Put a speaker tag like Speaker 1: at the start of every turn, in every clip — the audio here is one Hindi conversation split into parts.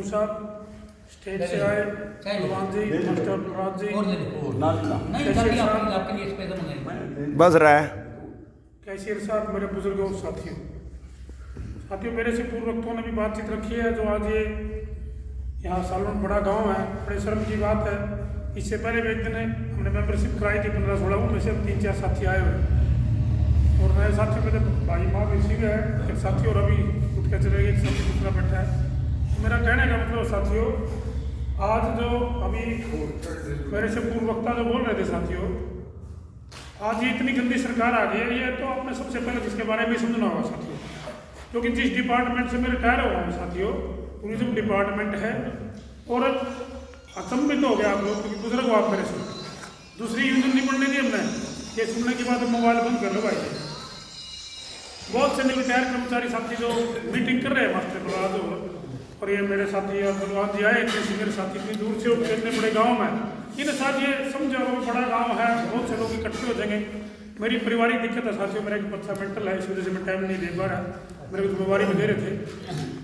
Speaker 1: साहब, स्टेट से आए भगवान जी, मास्टर प्रहलाद जी,
Speaker 2: बस रहा है।
Speaker 1: कैशियर साहब, मेरे बुजुर्गों और साथियों, मेरे से पूर्व वक्तों ने भी बातचीत रखी है। जो आज ये यहाँ सालों बड़ा गांव है, बड़े शर्म की बात है। इससे पहले भी एक दिन हमने मेंबरशिप कराई थी 15-16 में से 3-4 साथी आए हुए और नए साथियों में तो भाई माँ भी सिंह है, एक साथी और अभी उठ के चले गए, एक साथी दूसरा बैठा है। तो मेरा कहने का मतलब साथियों, आज जो अभी मेरे से पूर्व वक्ता जो बोल रहे थे साथियों, आज ये इतनी गंदी सरकार आ गई है, ये तो आपने सबसे पहले जिसके बारे में समझना होगा साथियों, क्योंकि जिस डिपार्टमेंट से मैं रिटायर हुआ हूँ साथियों, टूरिज्म डिपार्टमेंट है। और अचंभित हो गया आप लोग, क्योंकि बुजुर्ग हो आप मेरे से, दूसरी यूनियन नहीं पढ़ने दी हमने, ये सुनने के बाद मोबाइल बंद कर लो भाई। बहुत से रिटायर कर्मचारी साथी जो मीटिंग कर रहे हैं मास्टर प्रहलाद और ये मेरे साथी बलवान जी आए, इतने सीनियर साथी इतनी दूर से और इतने बड़े गाँव में, इन साथ ये समझो बड़ा गाँव है, बहुत से लोग इकट्ठे हो जाएंगे। मेरी पारिवारिक दिक्कत है साथियों, मेरा एक बच्चा मेंटल है, इस वजह से मैं टाइम नहीं दे पा रहा, मेरे को जिम्मेवारी में दे रहे थे।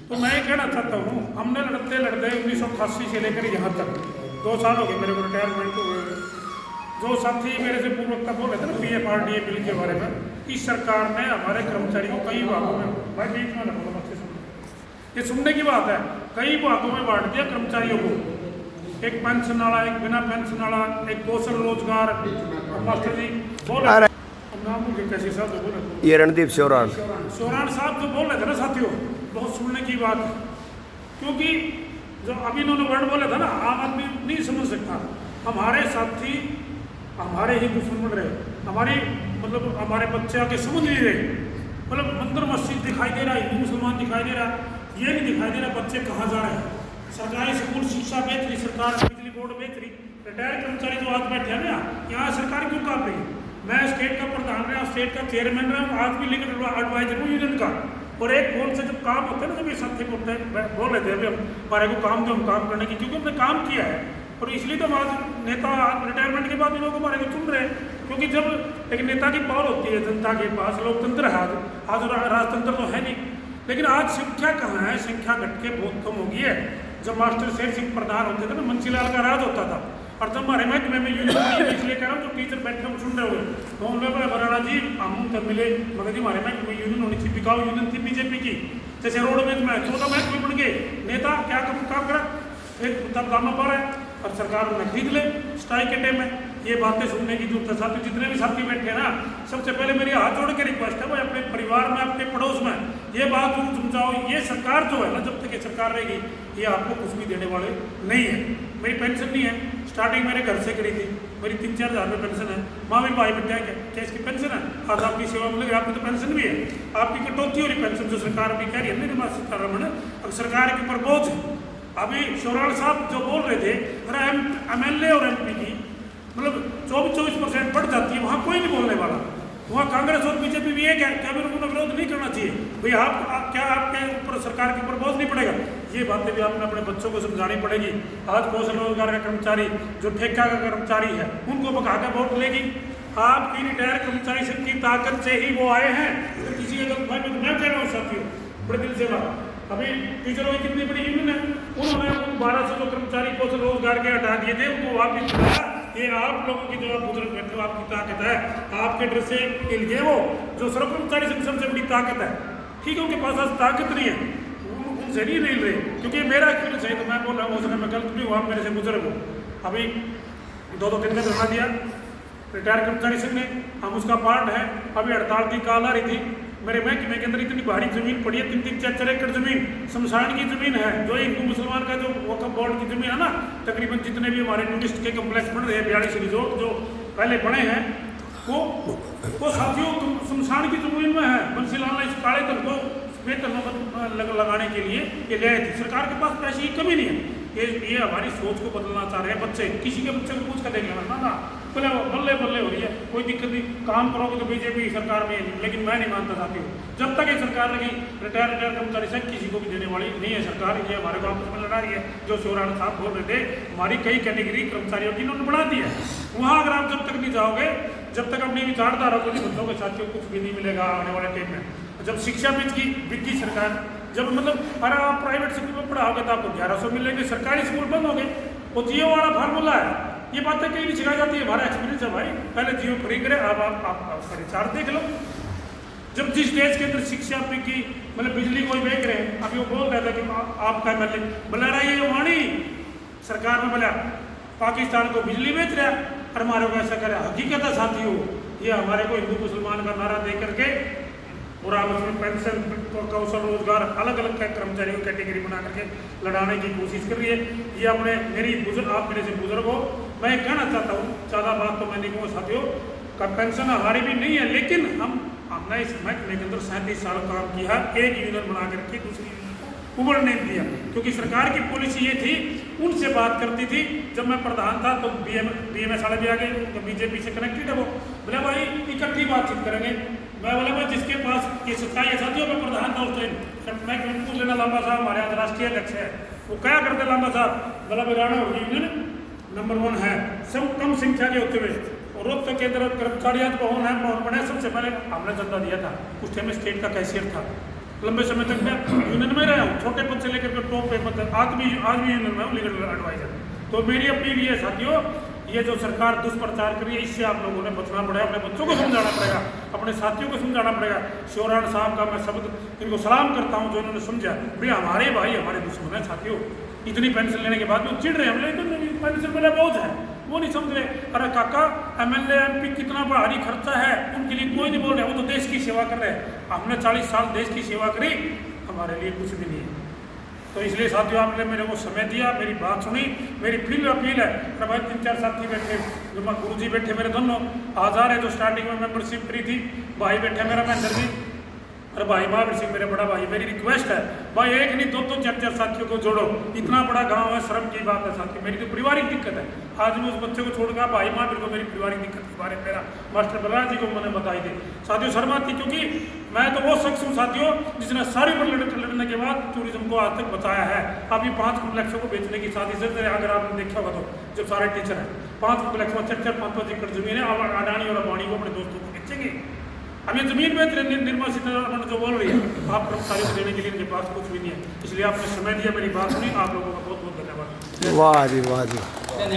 Speaker 1: तो मैं ये कहना चाहता हूँ, हमने लड़ते लड़ते 1988 से लेकर यहाँ तक 2 साल हो गए मेरे को रिटायरमेंट हुए। जो साथी मेरे से पूर्व वक्ता बोल रहे थे ना PFRDA बिल के बारे में, इस सरकार ने हमारे कर्मचारियों को कई भागों में, भाई बीच में ना अच्छे सुन, ये सुनने की बात है, कई भागों में बांट दिया कर्मचारियों को। एक पेंशन वाला, एक बिना पेंशन वाला, एक कौशल रोजगार। मास्टर जी बोल रहे नाम कैसे साहब जो बोल रहे,
Speaker 2: ये रणदीप सोरान
Speaker 1: साहब जो बोल रहे थे ना साथियों, बहुत सुनने की बात है, क्योंकि जो अभी इन्होंने वर्ड बोला था ना, आम आदमी नहीं समझ सकता। हमारे साथी हमारे ही दुश्मन बन रहे, हमारी मतलब हमारे बच्चे आके समझ नहीं रहे, मतलब मंदिर मस्जिद दिखाई दे रहा है, हिंदू मुसलमान दिखाई दे रहा है, ये नहीं दिखाई दे रहा बच्चे कहाँ जा रहे हैं। सरकारी स्कूल शिक्षा बेच रही सरकार, बिजली बोर्ड बेच रही, रिटायर कर्मचारी जो आज बैठे हैं ना, यहाँ सरकार क्यों काट रही है। मैं स्टेट का प्रधान रहा, स्टेट का चेयरमैन रहा हूँ, आज भी लीगल एडवाइजर हूँ यूनियन का। और एक फोन से जब काम होता है ना, जब ये साथी बोलते हैं, बोल रहे थे अभी हमारे को काम जो हम काम करने की, क्योंकि हमने काम किया है और इसलिए तो हम आज नेता रिटायरमेंट के बाद लोग हमारे को चुन रहे हैं। क्योंकि जब एक नेता की पावर होती है जनता के पास, लोकतंत्र है, आज राजतंत्र तो है नहीं, लेकिन आज संख्या कहाँ है, संख्या घट के बहुत कम हो गई है। जब मास्टर शेर सिंह प्रधान होते थे ना, मुंशीलाल का राज होता था। और जब हमारे महकमे में यूनियन इसलिए कह रहा हूँ, जो टीचर बैठे हम सुन रहे हुए, तो उन लोग बराना जी हम तब मिले, मगर जी हमारे महकमे में यूनियन होनी थी, बिकाऊ यूनियन थी बीजेपी की, जैसे रोडवेज में 14 महकमे बन गए, नेता क्या काम करा, एक तब दामा पा रहा है और सरकार उन्हें खरीद ले स्ट्राइक के टाइम में। ये बातें सुनने की जरूरत है साथी, जितने भी साथी बैठे हैं ना, सबसे पहले मेरी हाथ जोड़ के रिक्वेस्ट है भाई, अपने परिवार में, अपने पड़ोस में ये बात जरूर समझाओ। ये सरकार जो है ना, जब तक ये सरकार रहेगी, ये आपको कुछ भी देने वाले नहीं है। मेरी पेंशन नहीं है, स्टार्टिंग मेरे घर से करी थी, मेरी 3-4 हज़ार रुपये पेंशन है। माँ भी भाई बेटा क्या इसकी पेंशन है, आज आपकी सेवा मिल रही, आपकी तो पेंशन भी है, आपकी कटौती हो रही पेंशन, जो सरकार अभी कह रही है निर्मला सीतारमण, अब सरकार के ऊपर बोझ है। अभी सोरान साहब जो बोल रहे थे, अरे MLA और MP की मतलब 24% बढ़ जाती है, वहाँ कोई नहीं बोलने वाला, वहाँ कांग्रेस और बीजेपी भी एक है, क्या भी उन्होंने विरोध नहीं करना चाहिए भाई। आप क्या आपके ऊपर सरकार के ऊपर बोझ नहीं पड़ेगा, ये बातें भी आपने अपने बच्चों को समझानी पड़ेगी। आज कौशल रोजगार का कर्मचारी, जो ठेका का कर्मचारी है, उनको भगा कर वोट लेगी। आपकी रिटायर कर्मचारी संघ की ताकत से ही वो आए हैं, तो किसी के गलत भाई मैं कह रहा हूँ साथियों, बड़े दिल से बात। अभी टीचरों की कितनी बड़ी यूनियन है, उन्होंने 1200 जो कर्मचारी कौशल रोजगार के हटा दिए थे, उनको वापिस दिलाया। ये आप लोगों की जो आप बुजुर्ग बैठे हो, आपकी ताकत है, आपके डर से हिल गए वो, जो सर्व कर्मचारी संघ सबसे बड़ी ताकत है। ठीक है, उनके पास आज ताकत नहीं है, उनसे नहीं हिल रहे, क्योंकि मेरा एक्सपीरियंस है, तो मैं बोल रहा हूँ, हो सके मैं गलत भी हुआ, मेरे से बुजुर्ग हो। अभी 2-3 दिन बना दिया रिटायर कर्मचारी संघ ने, हम उसका पार्ट है। अभी हड़ताल की कॉल आ रही थी, मेरे महकमे के अंदर इतनी भारी जमीन पड़ी है, 3-4 एकड़ जमीन शमशान की जमीन है, जो हिंदू मुसलमान का जो वक्फ बोर्ड की जमीन है ना, तकरीबन जितने भी हमारे टूरिस्ट के कम्प्लेक्स बन रहे हैं 42 रिजोर्ट जो पहले बने हैं, वो साथियों शमशान की जमीन में है। बंसीलाल ने इस काले धन को लगाने के लिए ये ले आए थे। सरकार के पास पैसे की कमी नहीं है, ये हमारी सोच को बदलना चाह रहे हैं। बच्चे किसी के बच्चे को पूछ कर देख लेना ना, बल्ले बल्ले हो रही है, कोई दिक्कत नहीं, काम करोगे तो बीजेपी सरकार में। लेकिन मैं नहीं मानता चाहती हूँ, जब तक ये सरकार लगी रिटायर कर्मचारी संघ किसी को भी देने वाली नहीं है सरकार, ये हमारे को आपस में लड़ा रही है। जो सोरान साहब बोल रहे थे, हमारी कई कैटेगरी कर्मचारियों की इन्होंने बढ़ा दी है। वहाँ अगर आप जब तक नहीं जाओगे, जब तक अपनी विचारधारा को नहीं बदलोगे साथियों, कुछ भी नहीं मिलेगा आने वाले टाइम में। जब शिक्षा बिक गई सरकार, जब मतलब अरे आप प्राइवेट स्कूल में पढ़ाओगे तो आपको 1100 मिलेंगे, सरकारी स्कूल बंद हो गए। वो जियो वाला फार्मूला है, ये बातें कहीं नहीं सिखाई जाती है। हमारा एक्सपीरियंस है भाई, पहले जियो फ्री करे, अब आप रिचार्ज देख लो। जब जिस देश के अंदर शिक्षा की मतलब बिजली कोई बेच रहे हैं, अभी वो बोल रहा था कि आपका एमएलए बोला रहा ये वाणी सरकार में बोला पाकिस्तान को बिजली बेच रहा है और हमारे को ऐसा करे। हकीकत है साथियों, ये हमारे को हिंदू मुसलमान का नारा दे करके और आप उसमें पेंशन कौशल रोजगार अलग अलग कर्मचारियों की कैटेगरी बना करके लड़ाने की कोशिश कर रही है। ये अपने मेरी बुजुर्ग, आप मेरे से बुजुर्ग हो, मैं कहना चाहता हूँ, ज़्यादा बात तो मैं नहीं कहूँ साथियों, का पेंशन हमारी भी नहीं है, लेकिन हमने इस महकमे के अंदर 37 साल काम किया, एक यूनियन बना करके दूसरी यूनियन को उबड़ नहीं दिया, क्योंकि सरकार की पॉलिसी ये थी, उनसे बात करती थी। जब मैं प्रधान था तो BMS वाले भी आ गए, तो बीजेपी से कनेक्टेड है वो, बोले भाई इकट्ठी बातचीत करेंगे। मैं बोला भाई जिसके पास ये सच्चाई है साथियों, मैं प्रधान था उस दिन, मैं पूछ लेना लांबा साहब हमारे यहाँ राष्ट्रीय अध्यक्ष है, वो क्या करते लांबा साहब, बोला बिराना यूनियन नंबर 1 है, सब कम संख्या के होते हुए, और रोहतक के अंदर कर्मचारियों भवन है, भवन बने, सबसे पहले हमने चंदा दिया था। उस टाइम में स्टेट का कैशियर था, लंबे समय तक मैं यूनियन में रहा हूँ, छोटे पद से लेकर के टॉप पे पद तक, आज भी यूनियन में हूँ, लीगल एडवाइजर। तो मेरी अपील ये साथियों, ये जो सरकार दुष्प्रचार कर रही है, इससे आप लोगों ने बचना पड़ेगा, अपने बच्चों को समझाना पड़ेगा, अपने साथियों को समझाना पड़ेगा। शिवराण साहब का मैं शब्द इनको सलाम करता हूँ जो इन्होंने समझा, भैया हमारे भाई हमारे दुश्मन है साथियों। इतनी पेंशन लेने के बाद भी चिढ़ रहे हैं, लेकिन पेंशन मेरा बोझ है, वो नहीं समझ रहे। अरे काका MLA MP कितना भारी खर्चा है, उनके लिए कोई नहीं बोल रहा, वो तो देश की सेवा कर रहे हैं। हमने 40 साल देश की सेवा करी, हमारे लिए कुछ भी नहीं है। तो इसलिए साथियों आपने मेरे को समय दिया, मेरी बात सुनी, मेरी फिर अपील है। अरे भाई 3-4 साथी बैठे, जो गुरु जी बैठे मेरे दोनों, आज़ाद है जो स्टार्टिंग में मेंबरशिप फ्री थी, भाई बैठे मेरा महेंद्र जी, अरे भाई महावीर सिंह मेरे बड़ा भाई, मेरी रिक्वेस्ट है भाई एक नहीं 2-2 4-4 साथियों को जोड़ो। इतना बड़ा गांव है, शर्म की बात है साथियों, मेरी तो पारिवारिक दिक्कत है। आज मैं उस बच्चे को छोड़कर भाई महावीर को मेरी पारिवारिक दिक्कत के बारे में मेरा मास्टर बलराज जी को मैंने बताई थी साथियों। शर्मा थी, क्योंकि मैं तो वो शख्स हूँ साथियों जिसने सारी पर लड़ने के बाद टूरिज्म को आज तक बचाया है। अब ये 5 कॉम्प्लेक्सों को बेचने की साजिश है, अगर आपने देखा होगा तो, जब सारे टीचर हैं 5 कॉम्प्लेक्स में 4-4-5 एकड़ जमीन है, अब अडानी और अंबानी को अपने दोस्तों को बेचेंगे। अब ये जमीन बेच रहे, निर्मला सीतारमण जो बोल रही है, आप कर्मचारियों को देने के लिए इनके पास कुछ भी नहीं है। इसलिए आपने समय दिया, मेरी बात सुनी, आप लोगों का बहुत बहुत धन्यवाद।
Speaker 2: वाह जी वाह जी।